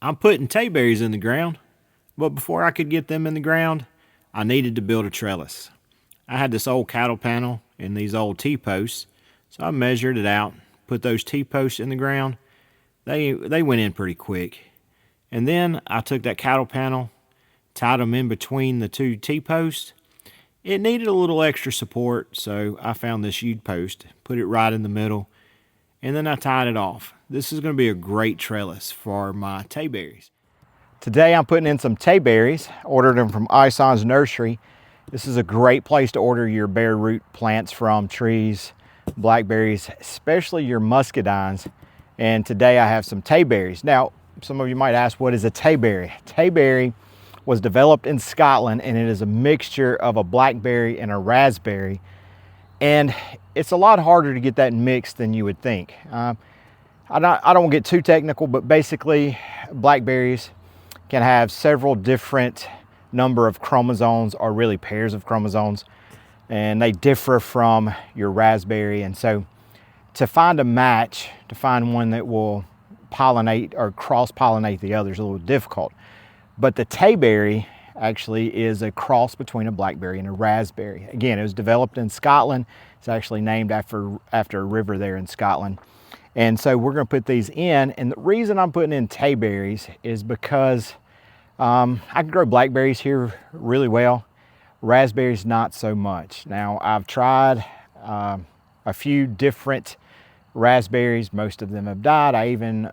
I'm putting Tayberries in the ground, but before I could get them in the ground, I needed to build a trellis. I had this old cattle panel and these old T-posts, so I measured it out, put those T-posts in the ground. They went in pretty quick. And then I took that cattle panel, tied them in between the two T-posts. It needed a little extra support, so I found this U-post, put it right in the middle, and then I tied it off. This is going to be a great trellis for my Tayberries. Today I'm putting in some Tayberries, ordered them from Ison's Nursery. This is a great place to order your bare root plants from, trees, blackberries, especially your muscadines. And today I have some Tayberries. Now, some of you might ask, what is a Tayberry? Tayberry was developed in Scotland, and it is a mixture of a blackberry and a raspberry. And it's a lot harder to get that mixed than you would think. I don't get too technical, but basically blackberries can have several different number of chromosomes, or really pairs of chromosomes, and they differ from your raspberry. And so to find a match, to find one that will pollinate or cross-pollinate the others, is a little difficult. But the Tayberry actually is a cross between a blackberry and a raspberry. Again, it was developed in Scotland. It's actually named after a river there in Scotland. And so we're going to put these in. And the reason I'm putting in Tayberries is because I can grow blackberries here really well. Raspberries, not so much. Now, I've tried a few different raspberries. Most of them have died. I even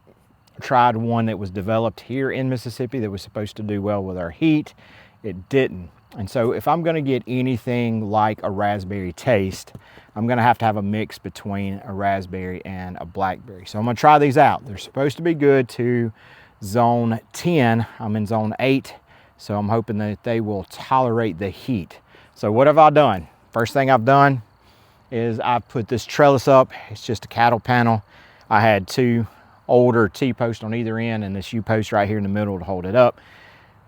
tried one that was developed here in Mississippi that was supposed to do well with our heat. It didn't. And so if I'm going to get anything like a raspberry taste, I'm going to have a mix between a raspberry and a blackberry. So I'm going to try these out. They're supposed to be good to zone 10. I'm in zone 8, so I'm hoping that they will tolerate the heat. So what have I done? First thing I've done is I've put this trellis up. It's just a cattle panel. I had two older T-posts on either end and this U-post right here in the middle to hold it up.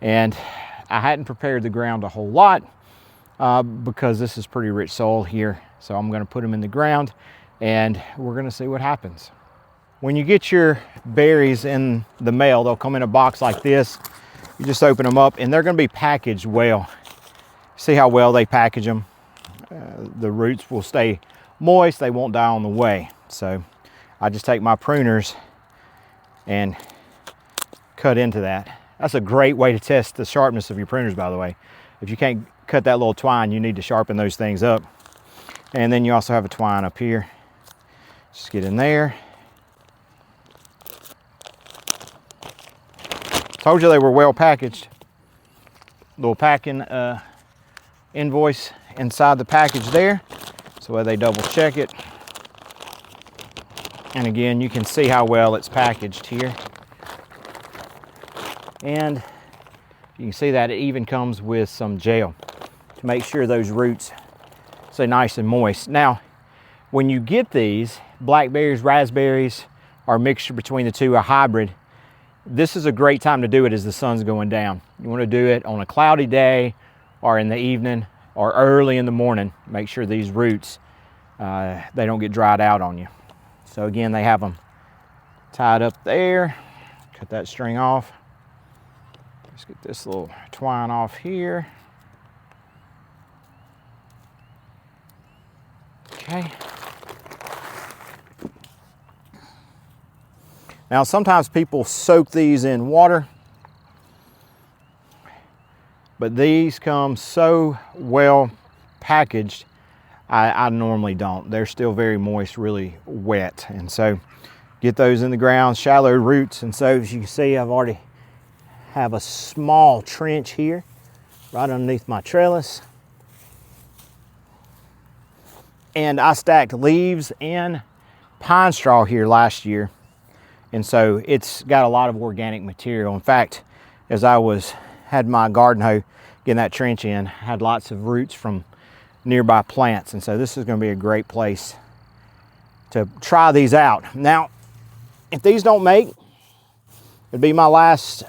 And I hadn't prepared the ground a whole lot because this is pretty rich soil here. So I'm going to put them in the ground and we're going to see what happens. When you get your berries in the mail, they'll come in a box like this. You just open them up and they're going to be packaged well. See how well they package them. The roots will stay moist. They won't die on the way. So I just take my pruners and cut into that. That's a great way to test the sharpness of your pruners, by the way. If you can't cut that little twine, you need to sharpen those things up. And then you also have a twine up here. Just get in there. Told you they were well packaged. Little packing invoice inside the package there, so they double check it. And again, you can see how well it's packaged here. And you can see that it even comes with some gel to make sure those roots stay nice and moist. Now, when you get these blackberries, raspberries, or a mixture between the two, a hybrid, this is a great time to do it as the sun's going down. You want to do it on a cloudy day or in the evening or early in the morning. Make sure these roots, they don't get dried out on you. So again, they have them tied up there. Cut that string off. Let's get this little twine off here. Okay. Now, sometimes people soak these in water, but these come so well packaged, I normally don't. They're still very moist, really wet. And so get those in the ground, shallow roots. And so as you can see, I've already have a small trench here right underneath my trellis. And I stacked leaves and pine straw here last year. And so it's got a lot of organic material. In fact, as I had my garden hoe getting that trench in, had lots of roots from nearby plants. And so this is going to be a great place to try these out. Now, if these don't make, it'd be my last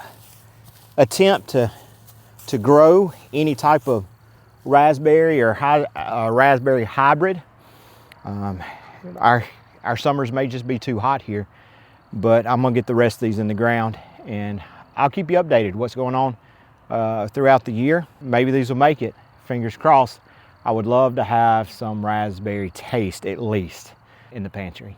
attempt to grow any type of raspberry or raspberry hybrid. Our summers may just be too hot here, but I'm gonna get the rest of these in the ground and I'll keep you updated what's going on throughout the year. Maybe these will make it, fingers crossed. I would love to have some raspberry taste at least in the pantry.